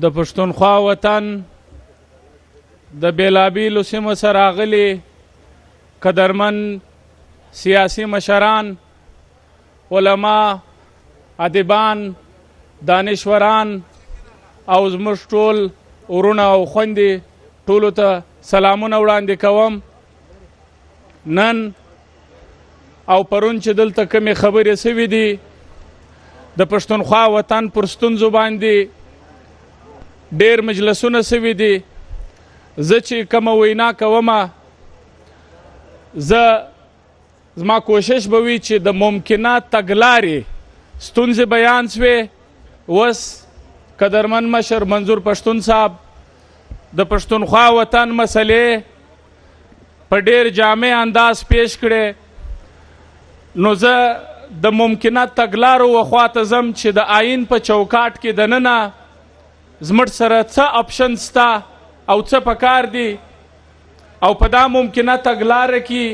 د پښتونخوا وطن د بیلابیلو سیمو څخه راغلي قدرمن سیاسي مشران، علما، ادیبان، دانشوران او زموږ ټول ورونه او خویندې ټولو ته سلامونه وړاندې کوم. نن او پرون چې دلته کومې خبرې سوي دي د پښتونخوا وطن پر ستونزو باندې ډېر مجلسونه سوي دي. زه چې کومه وینا کومه زما کوشش به وي چې د ممکنه تګلارې ستونزې بیان سوې. اوس قدرمن مشر منظور پښتون صاحب د پښتونخوا وطن مسلې په ډېر جامع انداز پیش کړې، نو زه د ممکنه تګلارو وخواته ځم چې د آئین په چوکاټ کې دننه زموږ سره څه اپشن سته او څه پکار دي. او په دا ممکنه تګلاره کې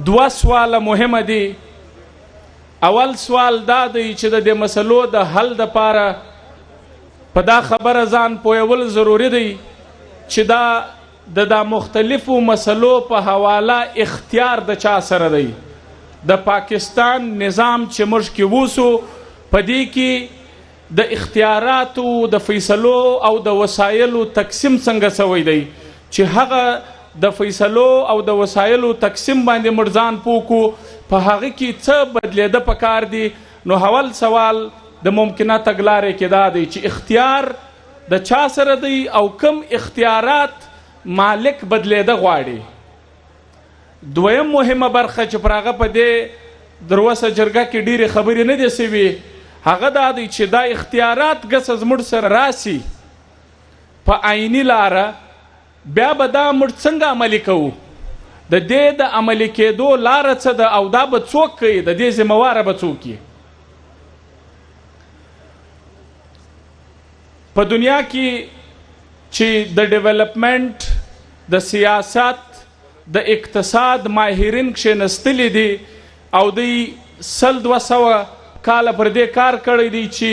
دوه سواله مهمه دي. اول سوال دا دی چې د دې مسلو د حل دپاره په دا خبره ځان پوهول ضروري دی چې دا مختلفو مسلو په حواله اختیار د چا سره دی. د پاکستان نظام چې موږ کې ووسو په دې کې د اختیاراتو د فیصلو او د وسایلو تقسیم څنګه سوی دی چې هغه د فیصلو او د وسایلو تقسیم باندې موږ ځان پوه کړو، په هغه کې څه بدلېده پکار دي. نو اول سوال د ممکنه تګلارې کې دا دی چې اختیار د چا سره دی او کم اختیارات مالک بدلېده غواړي. دویم مهمه برخه چې پر هغه په دې دروسه جرګه کې ډېرې خبرې نه دي سوي، هغه دا دی چې دا اختیارات ګسه زموږ سره راسي په آئیني لاره، بیا به دا موږ څنګه عملي کوو؟ د دې د عملي کېدو لاره څه ده او دا به څوک کوي؟ د دې ذمهواره به څوک وي؟ په دنیا کې چې د ډیولپمنٹ، د سیاست، د اقتصاد ماهرین کښېنستلي دي او دوی 100-200 کاله پر دې کار کړی دی چې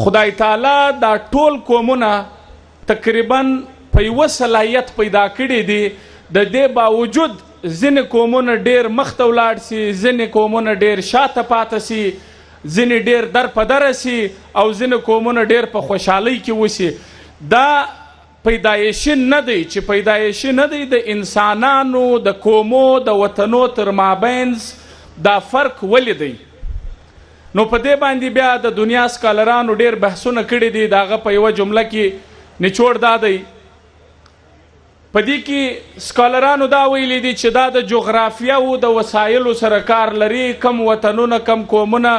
خدای تعالی دا ټول قومونه تقریبا په یوه صلاحیت پیدا کړي دي. د دې باوجود ځینې قومونه ډېر مخته ولاړ سي، ځینې قومونه ډېر شاته پاته سي، ځینې ډېر در په دره سي او ځینې قومونه ډېر په خوشحالۍ کې وسي. دا پیدایشي نه دی چې پیدایشي نه دی، د انسانانو د قومو د وطنو تر مابینځ دا فرق ولې دی؟ نو په دې باندې بیا د دنیا سکالرانو ډېر بحثونه کړي دي. د هغه په یوه جمله کې نچوړ دا دی، په دې کې سکالرانو دا ویلي دي چې دا د جغرافیاو د وسایلو سره کار لري. کم وطنونه، کم قومونه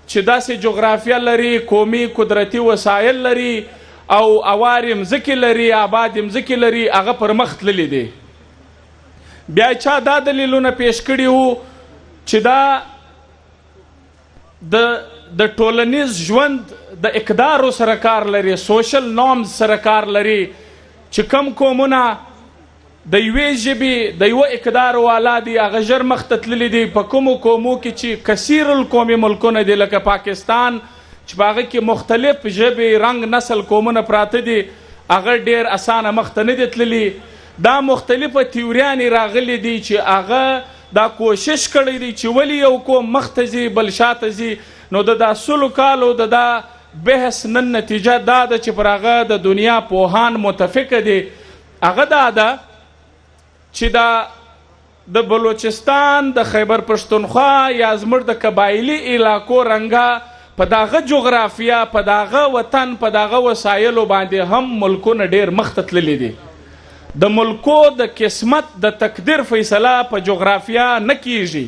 چې داسې جغرافیه لري، قومي قدرتي وسایل لري او اوارې مځکې لري، آبادې مځکې لري، هغه پر مخ تللي دي. بیا چا دا دلیلونه پیش کړي وو چې دا د ټولنیز ژوند د اقدارو سره کار لري، سوشل نارمز سره کار لري، چې کم قومونه د یوې ژبې د یوه اقدار والا دي هغه ژر مخته تللي دي. په کومو قومو کې چې کثیر القومي ملکونه دي لکه پاکستان چې په هغه کې مختلف ژبې، رنګ، نسل قومونه پراته دي، هغه ډېر اسانه مخته نه دي تللي. دا مختلفه تیوریانې راغلي دي چې هغه دا کوشش کړی دی چې ولې یو قوم مخته ځي بل شاته ځي. نو د دا 100 کالو د دا بحث نن نتیجه دا ده چې پر هغه د دنیا پوهان متفقه دي. هغه دا ده چې دا د بلوچستان، د خیبر پښتونخوا یا زموږ د قبایلي علاقو رنګه په داغه جغرافیه، په داغه وطن، په داغه وسایلو باندې هم ملکونه ډېر مخته تللي دي. د ملکو د قسمت د تقدیر فیصله په جغرافیه نه کیږي.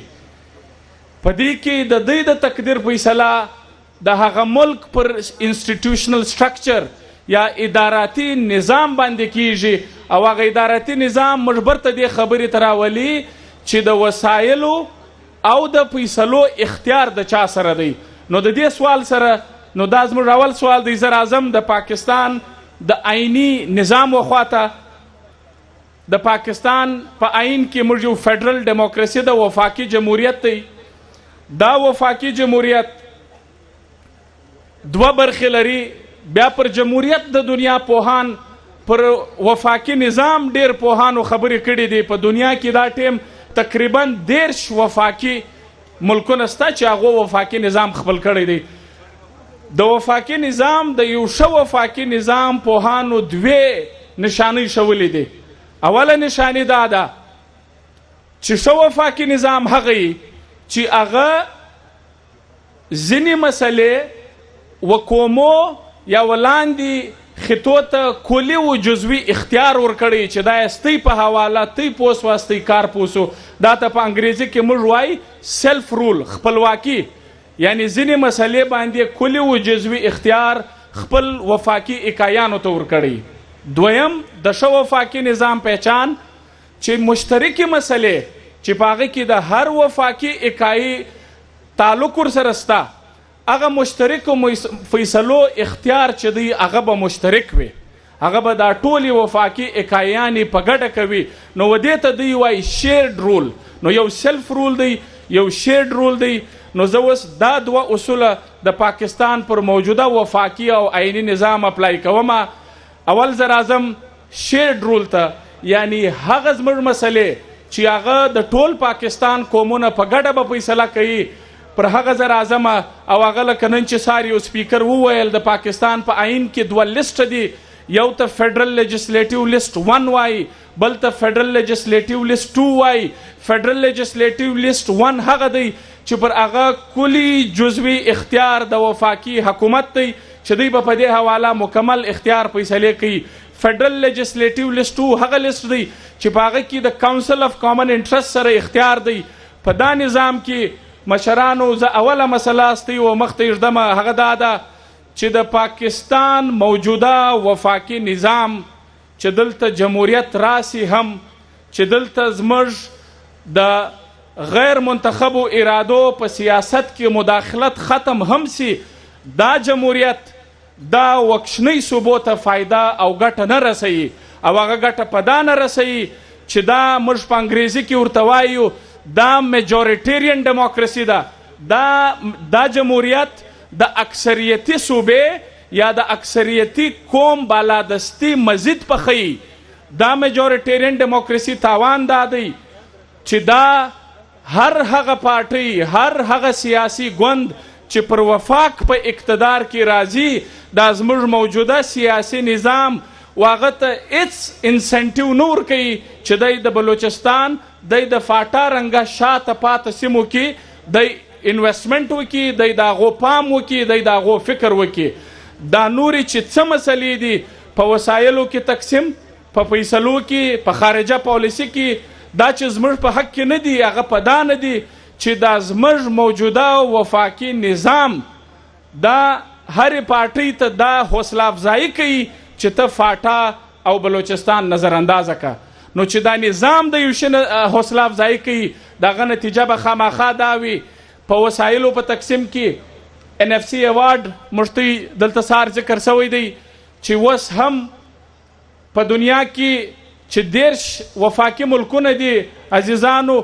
په دې کې د دوی د تقدیر فیصله د هغه ملک پر انسټیټیوشنل سټرکچر یا اداراتي نظام باندې کیږي او هغه اداراتي نظام مجبر ته دې خبرې ته راولي چې د وسایلو او د فیصلو اختیار د چا سره دی. نو د دې سوال سره نو دا زموږ اول سوال دی. زه راځم د پاکستان د آئیني نظام وخواته. د پاکستان په آئین کې موږ یو فیډرل ډیموکراسي د وفاقي جمهوریت دی. دا وفاقي جمهوریت دوه برخې لري. بیا پر جمهوریت د دنیا پوهان پر وفاقي نظام ډیر پوهانو خبرې کړي دي. په دنیا کې دا ټیم تقریبا 13 وفاقي ملکونه شته چې هغو وفاقي نظام خپل کړی دی. د وفاقي نظام د یو ښه وفاقي نظام پوهانو دوې نشانۍ ښولې دي. اوله نشاني دا ده چې ښه وفاقي نظام هغه چې هغه ځینې مسلې وقومو یا ولاندې خطو ته کلي و جزوي اختیار ورکړی چې دا ستی په حواله تی پوس واستی کار پوسو. دا ته په انګریزي کې موږ وایي سیلف رول، خپلواکي. یعنی ځینې مسلې باندې کلي و جزوي اختیار خپل وفاقي اکایانو ته ورکړی. دویم د ښه وفاقي نظام پہچان چې مشترکې مسلې چې په هغه کې د هر وفاقي اکایي تعلق ورسره شته، هغه مشترکو فیصلو اختیار چې دی هغه به مشترک وي، هغه به دا ټولې وفاقي اکایانې په ګډه کوي. نو ودې ته دوی وایي شیرډ رول. نو یو سیلف رول دی، یو شیرډ رول دی. نو زه اوس دا دوه اصوله د پاکستان پر موجوده وفاقي او آئینی نظام اپلای کوم. اول زه راځم شیرډ رول ته، یعنی هغه زموږ مسلې چې هغه د ټول پاکستان قومونه په ګډه به فیصله کوي، پر هغه زه راځم. او هغه لکه نن چې سار یو سپیکر وویل د پاکستان په آئین کې دوه لیسټ دي، یو ته فیډرل لیجسلیټیو لیسټ 1 وایي، بل ته فیډرل لیجسلیټیو لیسټ 2 وایي. فیډرل لیجسلیټیو لیسټ 1 هغه دی چې پر هغه کلی جزوي اختیار د وفاقي حکومت دی چې دوی به په دې حواله مکمل اختیار فیصلې کوي. فیډرل لیجسلیټیو لیسټ 2 هغه لیسټ دی چې په هغه کې د کاونسل اف کامن انټرست سره اختیار دی. په دا نظام کې مشرانو زه اوله مسله استی و مخته ایږدم، هغه دا ده چې د پاکستان موجوده وفاقي نظام چې دلته جمهوریت راسي هم، چې دلته زموږ د غیر منتخبو ارادو په سیاست کې مداخلت ختم هم سي، دا جمهوریت دا وکشنۍ صوبو ته فایده او ګټه نه رسوي. او هغه ګټه په دا نه رسوي چې دا موږ په انګریزي کې ورته وایو دا میجورټیرین ډیموکراسي ده. دا جمهوریت د اکثریتي صوبې یا د اکثریتي قوم بالادستي مزید پخوي. دا میجورټیرین ډیموکراسي تاوان دا دی چې دا هر هغه پارټۍ، هر هغه سیاسي ګوند چې پر وفاق په اقتدار کې راځي، دا زموږ موجوده سیاسي نظام واغه ته هیڅ انسنټیو نه ورکوي چې دی د بلوچستان، دی د فاټا رنګه شاته پاته سیمو کې دی انویسټمنټ وکړي، دی د هغو پام وکړي، دی د هغو فکر وکړي. دا نورې چې څه مسلې دي په وسایلو کې تقسیم، په فیصلو کې، په خارجه پالیسي کې، دا چې زموږ په حق کې نه دي، هغه په دا نه دي چې دا زموږ موجوده وفاقي نظام دا هرې پارټۍ ته دا حوصله افزایي کوي چې ته فاټا او بلوچستان نظر اندازه که. نو چې دا نظام د یو شي حوصله افزایي کوي، دغه نتیجه به خامخا دا وي. په وسایلو په تقسیم کې NFC ایوارډ موږ دلته سار ذکر شوی دی چې اوس هم په دنیا کې چې 13 وفاقي ملکونه دي عزیزانو،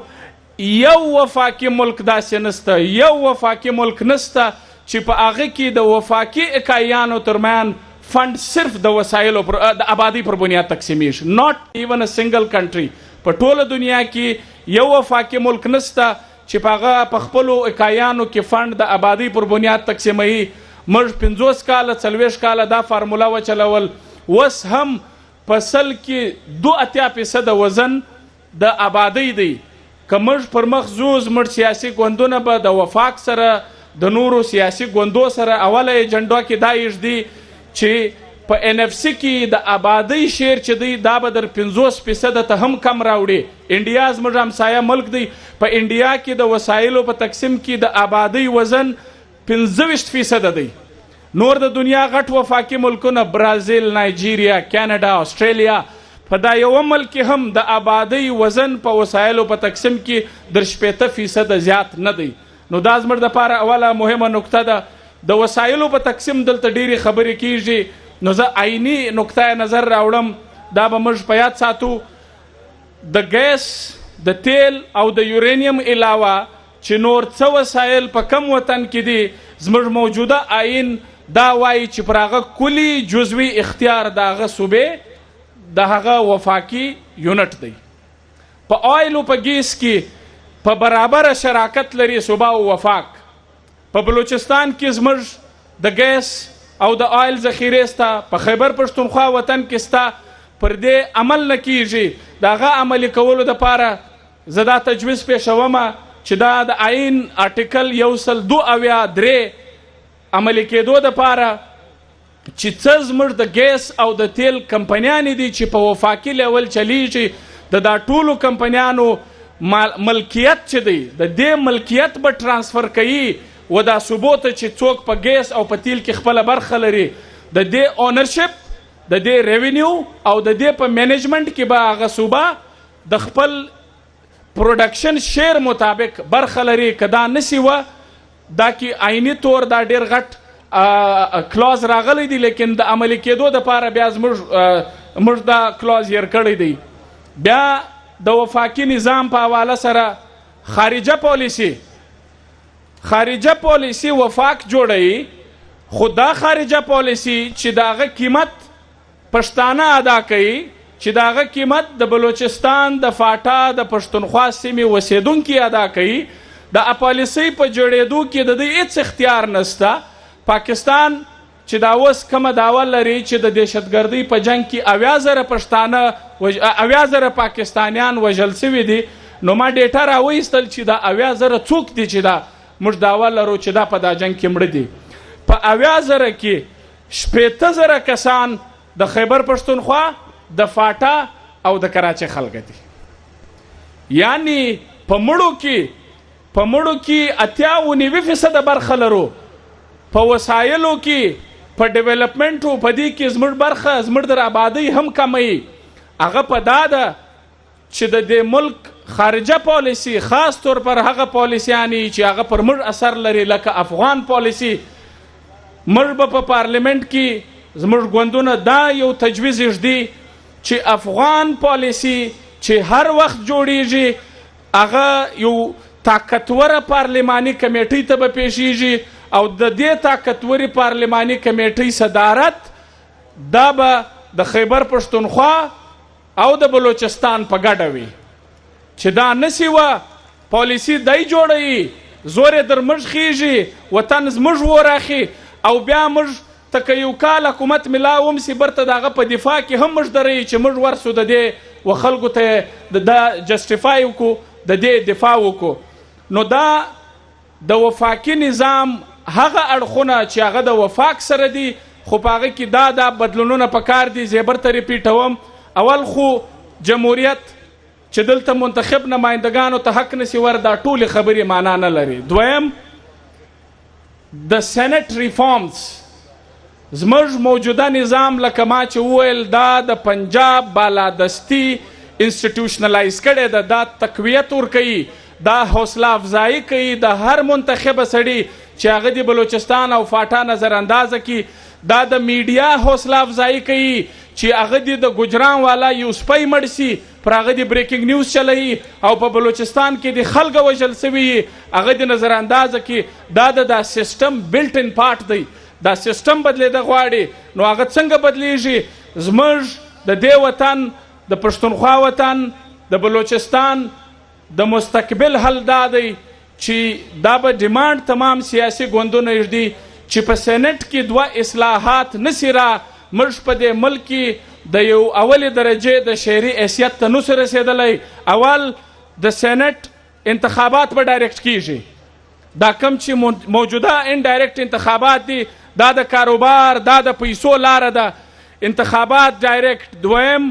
یو وفاقي ملک داسې نسته، یو وفاقي ملک نسته چې په هغه کې د وفاقي اکایانو ترمیان فند صرف د وسایلو د آبادی پر بنیاد تقسیمیږي. ناٹ ایون ا سنگل کنټری. په ټوله دنیا کې یو وفاقي ملک نسته چې په هغه په خپلو اکایانو کې فند د آبادی پر بنیاد تقسیموي. موږ 50 کاله 40 کاله دا فارموله وچلول، اوس هم په سل کې 82% وزن د آبادی دی. که موږ پر مخ ځو، زموږ سیاسي ګوندونه به د وفاق سره د نورو سیاسي ګوندو سره اوله ایجنډا کې دا ایږدي چې په NFC کې د آبادی شیر چې دی دا به در 50% ته هم کم راوړي. انډیا زموږ همسایه ملک دی، په انډیا کې د وسایلو په تقسیم کې د آبادی وزن 25% دی. نور د دنیا غټ وفاقي ملکونه برازیل، نایجیریا، کینیډا، استرالیا، په دا یو ملک هم د آبادی وزن په وسایلو په تقسیم کې در 60% زیات نه دی. نو دا زموږ دپاره اوله مهمه نکته ده. د وسایلو په تقسیم دلته ډېرې خبرې کیږي، نو زه عیني نقطه نظر راوړم. دا به موږ په یاد ساتو، د ګیس، د تیل او د یورینیم علاوه چې نور څه وسایل په کم وطن کې دي، زموږ موجوده آئین دا وایي چې پر هغه کلی جزوي اختیار د هغه صوبې د هغه وفاقي یونټ دی. په آیل او په ګیس کې په برابره شراکت لري صوبه او وفاق. په بلوچستان کې زموږ د ګیس او د آیل ذخیرې سته، په خیبر پښتونخوا وطن کې سته، پر دې عمل نه کیږي. د هغه عملي کولو دپاره زه دا تجویز پیښومه چې دا د آئین آرټیکل 172 عملي کېدو دپاره چې څه زموږ د ګیس او د تیل کمپنیانې دي چې په وفاقي لیول چلیږي، د دا ټولو کمپنیانو ملکیت چې دی د دې ملکیت به ټرانسفر کوي و دا صوبو ته چې څوک په ګیس او په تیل کې خپله برخه لري، د دې اونرشپ، د دې ریونیو او د دې په مینجمنټ کې به هغه صوبه د خپل پروډکشن شیر مطابق برخه لري. که دا نسی وه دا کې آئیني طور دا ډېر غټ کلاز راغلی دی، لیکن د عملي کېدو دپاره بیا موږ دا کلاز هیر کړی دی. بیا د وفاقي نظام په حواله سره خارجه پالیسي وفاق جوړوي، خو دا خارجه پالیسي چې د هغه قیمت پښتانه ادا کوي، چې د هغه قیمت د بلوچستان د فاټا د پښتونخوا سیمې اوسېدونکي ادا کوي، د پالیسۍ په جوړېدو کې د دې هېڅ اختیار نشته. پاکستان چې دا اوس کومه دعوه لري چې د دهشتګردۍ په جنګ کې 80,000 پاکستانیان وژل سوي دي، نو ما ډیټا راویستل چې دا 80,000 څوک دي چې دا موږ دعوه لرو چې دا په دا جنګ کې مړه دي. په 80,000 کې 80,000 کسان د خیبر پښتونخوا، د فاټا او د کراچۍ خلک دي. یعنی په مړو کې 98% برخه لرو، په وسایلو کې، په ډیولپمنټو، په دې کې زموږ برخه زموږ د آبادۍ هم کموي. هغه په دا ده چې د دې ملک خارجه پالیسي، خاص طور پر هغه پالیسیانې چې هغه پر موږ اثر لري، لکه افغان پالیسي. موږ به په پارلیمنت کې زموږ ګوندونه دا یو تجویز ږدي چې افغان پالیسي چې هر وخت جوړیږي هغه یو طاقتوره پارلماني کمیټۍ ته به پیښیږي، او د دې طاقتوري پارلماني کمیټۍ صدارت دا به د خیبر پښتونخوا او د بلوچستان په ګډه وي. چې دا نسی وه پالیسي دی جوړوي، زور یې در موږ خیږي، وطن زموږ وراخي، او بیا موږ ته که یو کال حکومت ملاوم سي برته د هغه په دفاع کې هم موږ دروي چې موږ ورسو د دې و خلکو ته د جسټیفای وکړو، د دې دفاع وکړو. نو دا د وفاقي نظام هغه اړخونه چې هغه د وفاق سره دي، خو په هغه کې دا بدلونونه پکار دي. زیبر ته ریپیټوم، اول خو جمهوریت چې دلته منتخب نمایندګانو ته حق نسی ور، دا ټولې خبرې معنا نه لري. دویم، د سینټ ریفارمز زموږ موجوده نظام لکه ما چې وویل دا د پنجاب بالادستي انسټیټیوشنلایز کړی ده، دا تقویت ورکوي، دا حوصله افزایی کوي د هر منتخبه سړي چې هغه د بلوچستان او فاټا نظر اندازه کی. دا د میډیا حوصله افزایی کوي چې هغه د ګجران والا یو سپی مړ سي، پر هغه د بریکینګ نیوز چلوي، او په بلوچستان کې د خلکو وژل سوي هغه د نظر اندازه کی. دا د سیستم بلټ ان پارت دی، دا سیستم بدلیده غواړي. نو هغه څنګه بدلیږي؟ زموږ د دې وطن، د پښتونخوا وطن، د بلوچستان د مستقبل حل دا دی چې دا به ډیمانډ تمام سیاسي ګوندونه ږدي چې په سینټ کې 2 اصلاحات نسی را، موږ په دې ملک کې د یو اولې درجې د شهري حیثیت ته نسو رسېدلی. اول د سینټ انتخابات به ډایرکټ کیږي، دا کم چې موجوده انډایرکټ انتخابات دي دا د کاروبار، دا د پیسو لاره ده، انتخابات ډایرکټ. دویم،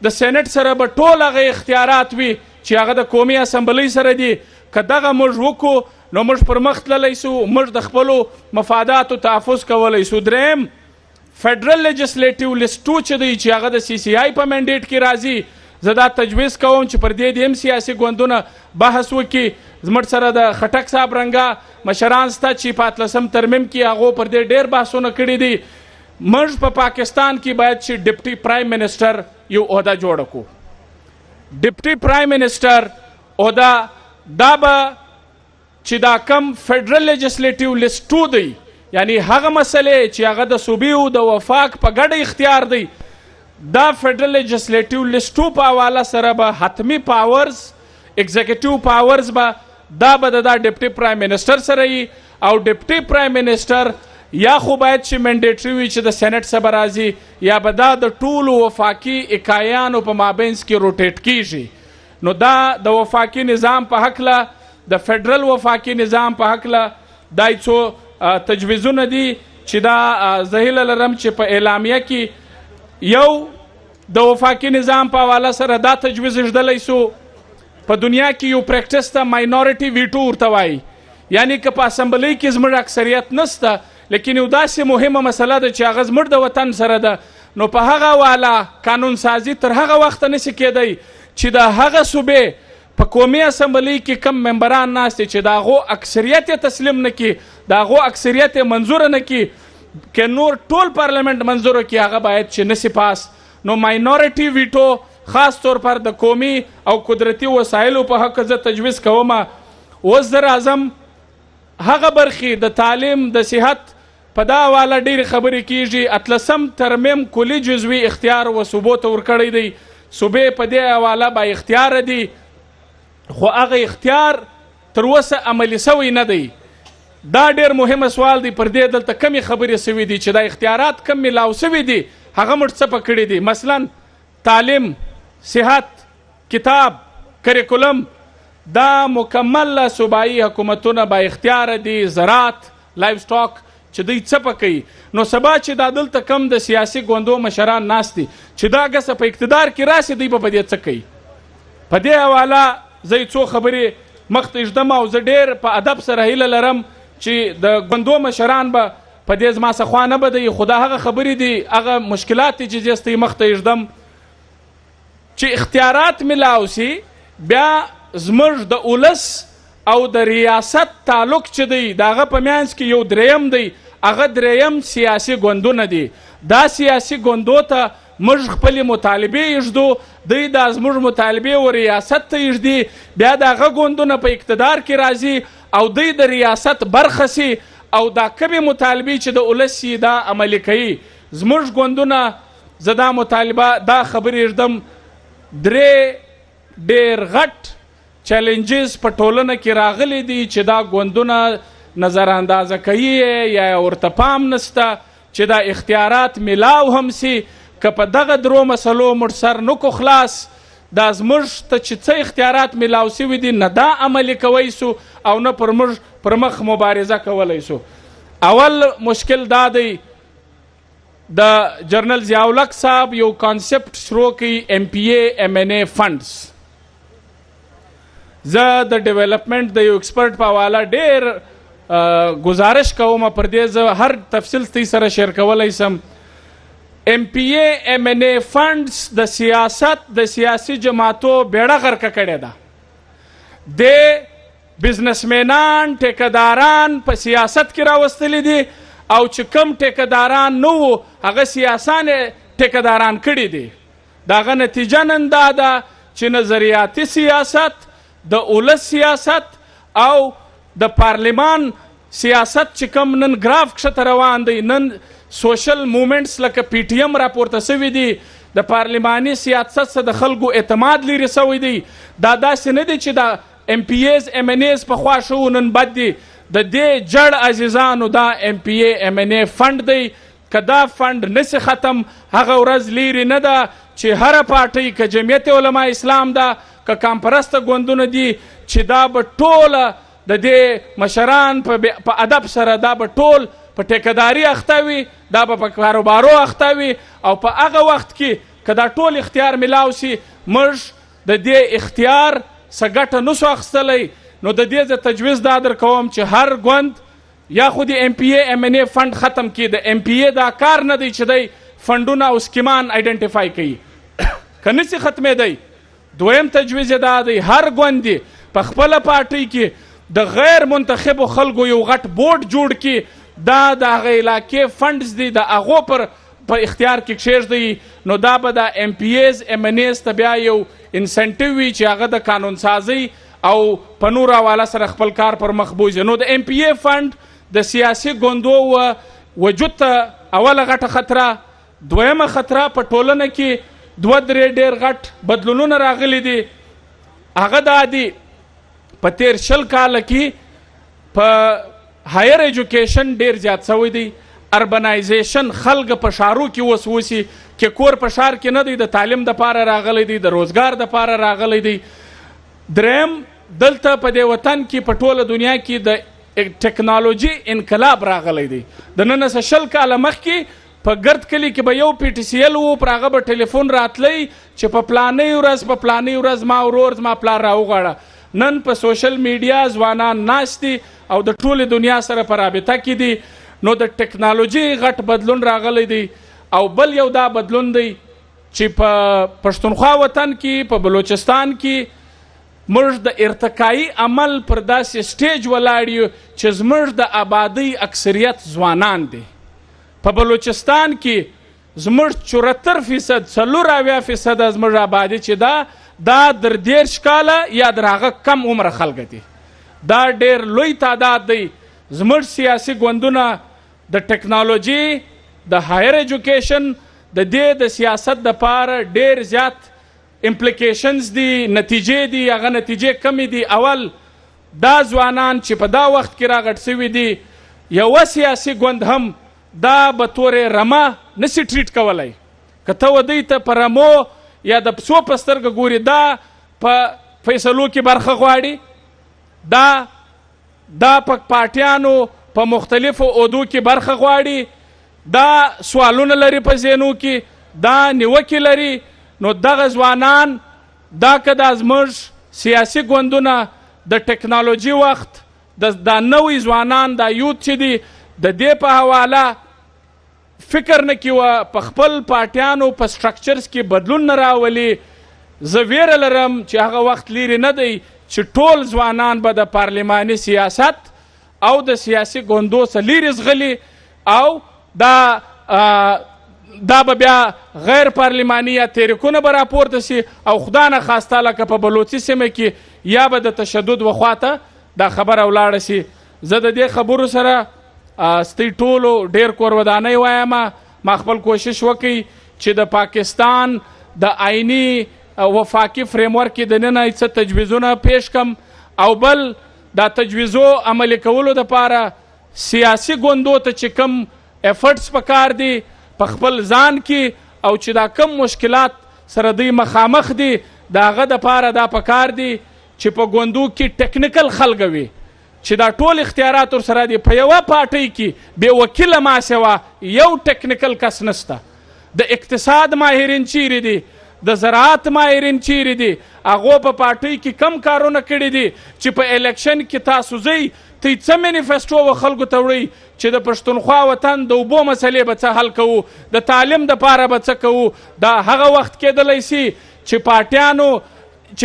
د سینټ سره به ټول هغه اختیارات وي چې هغه د قومي اسمبلۍ سره دي. که دغه موږ وکړو نو موږ پر مخ تللی سو، موږ د خپلو مفاداتو تحفظ کولی سو. دریم، فیډرل لیجسلیټیو لیسټ 2 چې دی چې هغه د سی سی آی په منډیټ کې راځي، زه دا تجویز کوم چې پر دې د هم سیاسي ګوندونه بحث وکړي. زموږ سره د خټک صاحب رنګه مشران سته چې په 18 ترمیم کې هغو پر دې ډېر بحثونه کړي دي. موږ په پاکستان کې باید چې ډپټي پرایم منسټر یو عہده جوړ کړو. ډپټي پرایم منسټر عہده دا به چې دا کم فیډرل لیجسلیټیو لیسټ 2 دی یعنی هغه مسلې چې هغه د صوبې او د وفاق په ګډه اختیار دی دا فیډرل لیجسلیټیو لیسټو په حواله سره به حتمی پاورز ایگزیکټیو پاورز به دا به د ډیپټي پرایم منسټر سره وي او ډیپټي پرایم منسټر یا خو باید چې منډیټري وي چې د سینټ څخه به راځي یا به دا د ټولو وفاقي اکایانو په مابینځ کې روټیټ کیږي نو دا د وفاقي نظام په هکله د فیډرل وفاقي نظام په هکله دا څو تجویزونه دي چې دا زه هیله لرم چې په اعلامیه کې یو د وفاقي نظام په حواله سره دا تجویز ایږدلی سو په دنیا کې یو پریکټس ته ماینورټي ویټو ورته وایي یعنی که په اسمبلی کې زموږ اکثریت نسته لیکن یو داسې مهمه مسله ده چې هغه زموږ د وطن سره ده نو په هغه والا قانون سازي تر هغه وخته نشي کېدی چې د هغه صوبې په قومي اسمبلی کې کم ممبران ناست چې د هغو اکثریت یې تسلیم نه کړي د هغو اکثریت یې منظوره نه کړي که نور ټول پارلمنټ منظوره کړي هغه باید چې نشي پاس نو ماینورټي ویټو خاص طور پر د قومي او قدرتي وسایلو په حق زه تجویز کوم اوس زه راځم هغه برخې د تعلیم د صحت په دا حواله ډېرې خبرې کیږي اتلسم ترمیم کلي جزوي اختیار و صوبو ته ورکړی دی صوبې په دې حواله با اختیار دي خو هغه اختیار تر اوسه عملي سوی نه دی دا ډېر مهمه سوال دی پر دې دلته کمې خبرې سوي دي چې دا اختیارات کم میلاو سوي دي هغه موږ څه پکړي دي مثلا تعلیم صحت کتاب کریکولم دا مکمل صوبایي حکومتونه با اختیار دي زراعت لایف سټاک چې دوی څه پکوي نو سبا چې دا دلته کم د سیاسي ګوندو مشران ناست دي چې دا ګسه په اقتدار کې راسي دوی به په دې څه کوي په دې حواله زه څو خبرې مخته ایږدم او زه ډېر په ادب سره هیله لرم چې د ګوندو مشران به په دې زما څخه خوا نه بدوي خو دا هغه خبرې دي هغه مشکلات دي چې زه مخته ایږدم چې اختیارات میلاو سي بیا زموږ د اولس او د ریاست تعلق چې دی د هغه په منځ کې یو دریم دی هغه دریم سیاسي ګوندونه دي دا سیاسي ګوندو ته موږ خپلې مطالبې ایږدو دوی دا زموږ مطالبې و ریاست ته ایږدي بیا د هغه ګوندونه په اقتدار کې راځي او دوی د ریاست برخه سي او دا کمې مطالبې چې د اولس سي دا عملي کوي زموږ ګوندونه زه دا مطالبه دا خبرې ایږدم درې ډېر غټ چیلنجز په ټولنه کې راغلي دي چې دا ګوندونه نظر اندازه کوي یا ورته پام نسته چې دا اختیارات میلاو هم سي که په دغه درو مسلو موږ سر نکو خلاص دا زموږ ته چې څه اختیارات میلاو سوي دي نه دا عملي کوی سو او نه پر مخ مبارزه کولی سو اول مشکل دا دی د جنرال ضیاءالحق صاحب یو کانسپټ شروع کوي MPA MNA فنډز زه د ډیولپمنٹ د یو ایکسپرټ په حواله ډېر گزارش کوم پر دې زه هر تفصیل تی سره شیر کولی سم MPA MNA فنډز د سیاست د سیاسي جماعتو بیړه غرقه کړې ده د بزنسمینان ټیکهداران په سیاست کې راوستلی دي او چې کم ټیکهداران نه وو هغه سیاسان ټیکهداران کړي دي د هغه نتیجه نن دا ده چې نظریاتي سیاست د اولس سیاست او د پارلمان سیاست چې کم نن ګراف کښته روان دی نن سوشل موومنټس لکه PTM راپورته سوي دي د پارلماني سیاست څخه د خلکو اعتماد لري سوی دی دا داسې نه دی چې د MPAs MNAs پخوا شو نن بد دی د دې جړ عزیزانو دا MPA MNA فنډ دی که دا فنډ نسی ختم هغه ورځ لیرې نه ده چې هره پارټۍ که جمعیت علما اسلام ده که کامپرسته ګوندونه دي چې دا به ټوله د دې مشران په ادب سره دا به ټول په ټیکهداري اخته وي دا به په کاروبارو اخته وي او په هغه وخت کې که دا ټول اختیار میلاو سي موږ د دې اختیار څه ګټه نسو اخیستلی نو د دې زه تجویز دا در کوم چې هر ګوند یا خو د MPA MNA فنډ ختم کړي د MPA دا کار نه دی چې دی فنډونه او سکیمان آیډنټیفای کوي که نسي ختمېدی دویم تجویز دا دی هر ګوند په خپله پارټۍ کې د غیر منتخبو خلکو یو غټ بورډ جوړ کړي دا د هغه علاقې فنډز دي د هغو په اختیار کې کښېږدي نو دا به د MPAs MNAs ته بیا یو انسنټیو وي چې هغه د قانون سازۍ او په نور حواله سره خپل کار پر مخ بوځي نو د MPA فنډ د سیاسي ګوندو وجود ته اوله غټه خطره. دویمه خطره په ټولنه کې 2-3 ډېر غټ بدلونونه راغلي دي. هغه دا دي په تیر 20 کاله کې په هایر ایجوکیشن ډېر زیات شوی دی. اربنایزیشن خلک په شارو کې وسوسي کې کور په شار کې نه دی، د تعلیم د پاره راغلی دی، د روزګار د پاره راغلی دی. دریم دلته په دې وطن کې په ټوله دنیا کې د ټیکنالوژي انقلاب راغلی دی. د نن څخه 20 کاله مخکې په ګرد کلي کې به یو PTCL و، پر هغه به ټلیفون راتلی چې په پلانۍ ورځ ما ورور زما پلار راوغواړه. نن په سوشل میډیا ځوانان ناست دي او د ټولې دنیا سره په رابطه کې دي. نو د ټیکنالوژي غټ بدلون راغلی دی. او بل یو دا بدلون دی چې په پښتونخوا وطن کې په بلوچستان کې موږ د ارتقایي عمل پر داسې سټیج ولاړ یو چې زموږ د آبادۍ اکثریت ځوانان دي. په بلوچستان کې زموږ 74% 94% زموږ آبادي چې دا در 30 کاله یا در هغه کم عمره خلک دي. دا ډېر لوی تعداد دی. زموږ سیاسي ګوندونه د ټیکنالوژي د هایر ایجوکیشن د دې د سیاست دپاره ډېر زیات امپلیکیشنز دي، نتیجې دي. هغه نتیجې کمې دي. اول دا ځوانان چې په دا وخت کې راغټ سوي دي، یوه سیاسي ګوند هم دا به تورې رمه نسي ټریټ کولی. که ته ودوی ته په رمو یا د پسو په سترګه ګوري، دا په فیصلو کې برخه غواړي. دا په پارټیانو په مختلفو عهدو کې برخه غواړي. دا سوالونه لري په ذهنو کې، دا نیوکې لري. نو دغه ځوانان دا که دا زموږ سیاسي ګوندونه د ټیکنالوژي وخت دا نوی ځوانان دا یوت چې دي د دې په حواله فکر نه کوي په خپل پارټیانو په سټرکچرز کې بدلون نه راولي. زه ویره لرم چې هغه وخت لیرې نه دی چې ټول ځوانان به د پارلماني سیاست او د سیاسي ګوندو څخه لیرې ځغلي او دا به بیا غیر پارلماني یا تحریکونه به راپورته سي او خدا نه خواسته لکه په بلوچي سیمه کې یا به د تشدد وخواته دا خبره ولاړه سي. زه د دې خبرو سره ستاسو ټولو ډېر کورودانۍ وایم. ما خپل کوشش وکړي چې د پاکستان د آئیني وفاقي فریم ورک کې دننه څه تجویزونه پیش کم او بل دا تجویزو عملي کولو دپاره سیاسي ګوندو ته چې کم افرټس پکار دي په خپل ځان کې او چې دا کم مشکلات سره دوی مخامخ دي د هغه دپاره دا پکار دي چې په ګوندو کې ټیکنیکل خلک وي چې دا ټول اختیارات ورسره دي. په یوه پارټۍ کې بې وکیله ما سوا یو ټیکنیکل کس نسته. د اقتصاد ماهرین چیرې دي؟ د زراعت ماهرین چیرې دي؟ هغو په پارټۍ کې کم کارونه کړي دي چې په الیکشن کې تاسو ځئ ته څه منیفسټو و خلکو ته وړئ چې د پښتونخوا وطن د اوبو مسلې به څه حل کوو، د تعلیم دپاره به څه کوو. دا هغه وخت کېدلی سي چې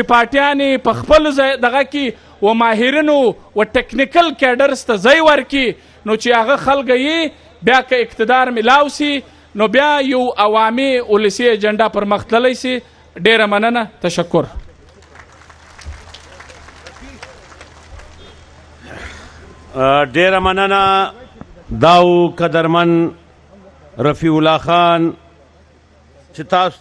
پارټیانې په خپل دغه کې و ماهرینو و ټیکنیکل کیډرز ته ځای ورکړي، نو چې هغه خلک یې بیا که اقتدار ملاو سي نو بیا یو عوامي ولسي ایجنډا پر مخ تللی سي. ډېره مننه. تشکر. ډېره مننه. داو قدرمن رفیع الله خان چې تاسو